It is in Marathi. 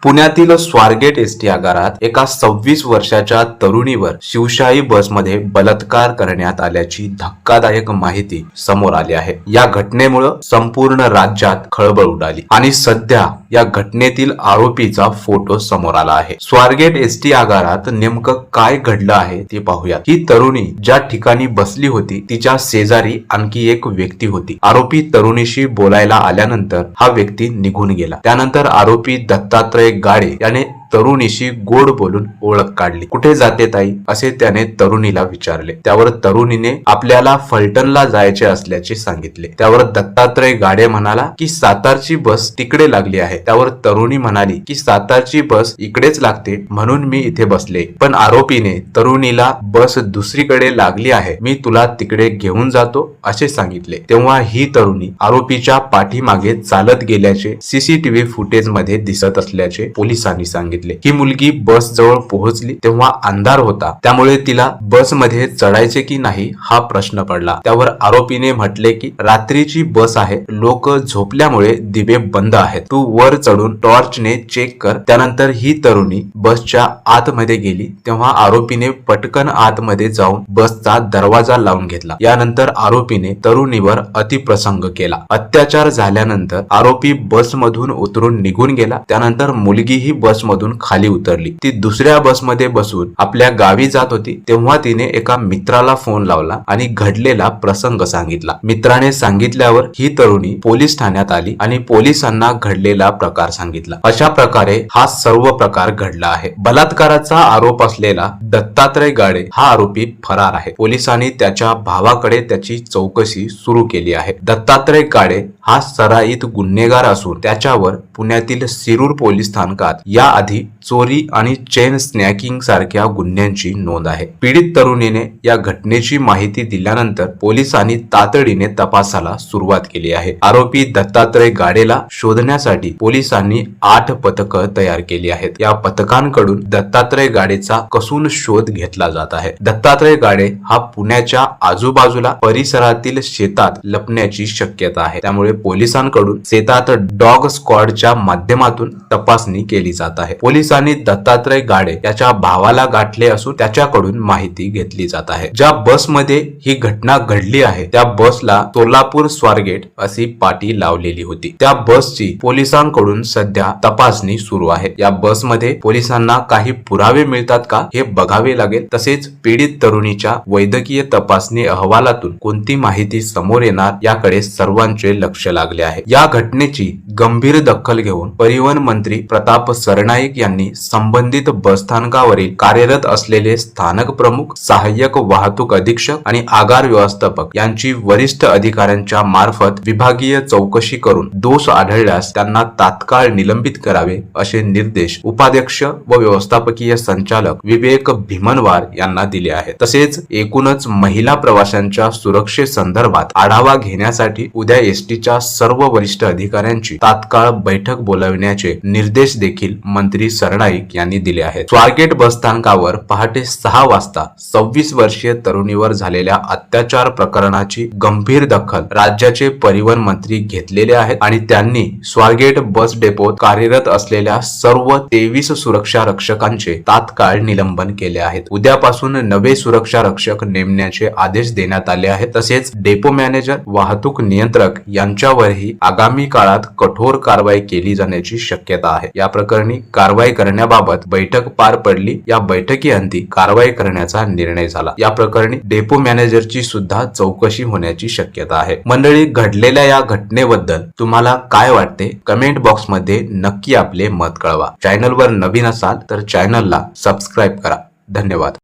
पुण्यातील स्वारगेट एसटी आगारात एका 26 वर्षाच्या तरुणीवर शिवशाही बसमध्ये बलात्कार करण्यात आल्याची धक्कादायक माहिती समोर आली आहे। या घटनेमुळे संपूर्ण राज्यात खळबळ उडाली आणि सध्या या घटनेतील आरोपीचा फोटो समोर आला आहे। स्वारगेट एसटी आगारात नेमकं काय घडलं आहे ते पाहूया। ही तरुणी ज्या ठिकाणी बसली होती तिच्या शेजारी आणखी एक व्यक्ती होती। आरोपी तरुणीशी बोलायला आल्यानंतर हा व्यक्ती निघून गेला। त्यानंतर आरोपी दत्तात्रय गाडे याने तरुणीशी गोड बोलून ओळख काढली। कुठे जाते ताई असे त्याने तरुणीला विचारले। त्यावर तरुणीने आपल्याला फलटणला जायचे असल्याचे सांगितले। त्यावर दत्तात्रय गाडे म्हणाला की सातारची बस तिकडे लागली आहे। त्यावर तरुणी म्हणाली की सातारची बस इकडेच लागते म्हणून मी इथे बसले। पण आरोपीने तरुणीला बस दुसरीकडे लागली आहे, मी तुला तिकडे घेऊन जातो असे सांगितले। तेव्हा ही तरुणी आरोपीच्या पाठीमागे चालत गेल्याचे सीसीटीव्ही फुटेज मध्ये दिसत असल्याचे पोलिसांनी सांगितले। ही मुलगी बस जवळ पोहोचली तेव्हा अंधार होता, त्यामुळे तिला बस मध्ये चढायचे की नाही हा प्रश्न पडला। त्यावर आरोपीने म्हटले की रात्रीची बस आहे, लोक झोपल्यामुळे दिवे बंद आहेत, तू वर चढून टॉर्चने चेक कर। त्यानंतर ही तरुणी बसच्या आतमध्ये गेली तेव्हा आरोपीने पटकन आतमध्ये जाऊन बसचा दरवाजा लावून घेतला। यानंतर आरोपीने तरुणीवर अतिप्रसंग केला। अत्याचार झाल्यानंतर आरोपी बसमधून उतरून निघून गेला। त्यानंतर मुलगी ही बसमधून खाली उतरली। ती दुसऱ्या बसमध्ये बसून आपल्या गावी जात होती तेव्हा तिने एका मित्राला फोन लावला आणि घडलेला प्रसंग सांगितला। मित्राने सांगितल्यावर ही तरुणी पोलीस ठाण्यात आली आणि पोलिसांना घडलेला प्रकार सांगितला। अशा प्रकारे हा सर्व प्रकार घडला आहे। बलात्काराचा आरोप असलेला दत्तात्रय गाडे हा आरोपी फरार आहे। पोलिसांनी त्याच्या भावाकडे त्याची चौकशी सुरू केली आहे। दत्तात्रय गाडे हा सराईत गुन्हेगार असून त्याच्यावर पुण्यातील शिरूर पोलीस स्थानकात याआधी चोरी आणि चेन स्नॅकिंग सारख्या गुन्ह्यांची नोंद आहे। पीडित तरुणीने या घटनेची माहिती दिल्यानंतर पोलिसांनी तातडीने तपासाला सुरुवात केली आहे। आरोपी दत्तात्रय गाडेला शोधण्यासाठी पोलिसांनी 8 पथकं तयार केली आहेत। या पथकांकडून दत्तात्रय गाडेचा कसून शोध घेतला जात आहे। दत्तात्रय गाडे हा पुण्याच्या आजूबाजूला परिसरातील शेतात लपण्याची शक्यता आहे, त्यामुळे पोलिसांकडून शेतात डॉग स्क्वॉडच्या माध्यमातून तपासणी केली जात आहे। पोलिसांनी दत्तात्रय गाडे याच्या भावाला गाठले असून त्याच्याकडून माहिती घेतली जात आहे। ज्या बसमध्ये ही घटना घडली आहे त्या बसला सोलापूर स्वारगेट अशी पाटी लावलेली होती। त्या बसची पोलिसांकडून सध्या तपासणी सुरू आहे। या बसमध्ये पोलिसांना काही पुरावे मिळतात का हे बघावे लागेल। तसेच पीडित तरुणीच्या वैद्यकीय तपासणी अहवालातून कोणती माहिती समोर येणार याकडे सर्वांचे लक्ष लागले आहे। या घटनेची गंभीर दखल घेऊन परिवहन मंत्री प्रताप सरनाईक यांनी संबंधित बसस्थानकावरील कार्यरत असलेले स्थानक प्रमुख, सहाय्यक वाहतूक अधीक्षक आणि आगार व्यवस्थापक यांची वरिष्ठ अधिकाऱ्यांच्या मार्फत विभागीय चौकशी करून दोष आढळल्यास त्यांना तात्काळ निलंबित करावे असे निर्देश उपाध्यक्ष व व्यवस्थापकीय संचालक विवेक भीमनवार यांना दिले आहेत। तसेच एकूणच महिला प्रवाशांच्या सुरक्षेसंदर्भात आढावा घेण्यासाठी उद्या एसटीच्या सर्व वरिष्ठ अधिकाऱ्यांची तात्काळ बैठक बोलावण्याचे निर्देश देखील मंत्री सरनाईक यांनी दिले आहेत। स्वारगेट बसस्थानकावर पहाटे 6 वाजता 26 वर्षीय तरुणीवर झालेल्या अत्याचार प्रकरणाची गंभीर दखल राज्याचे परिवहन मंत्री घेतलेले आहेत आणि त्यांनी स्वारगेट बस डेपोत कार्यरत असलेल्या सर्व 23 सुरक्षा रक्षकांचे तात्काळ निलंबन केले आहेत। उद्यापासून नवे सुरक्षा रक्षक नेमण्याचे आदेश देण्यात आले आहेत। तसेच डेपो मॅनेजर, वाहतूक नियंत्रक यांच्यावरही आगामी काळात कठोर कारवाई केली जाण्याची शक्यता आहे। या प्रकरणी कारवाई करण्याबाबत बैठक पार पडली। या बैठकीअंती कारवाई करण्याचा निर्णय झाला। या प्रकरणी डेपो मॅनेजरची सुद्धा चौकशी होण्याची शक्यता आहे। मंडळी, घडलेल्या या घटनेबद्दल तुम्हाला काय वाटते कमेंट बॉक्स मध्ये नक्की आपले मत कळवा। चॅनलवर नवीन असाल तर चॅनलला सबस्क्राईब करा। धन्यवाद।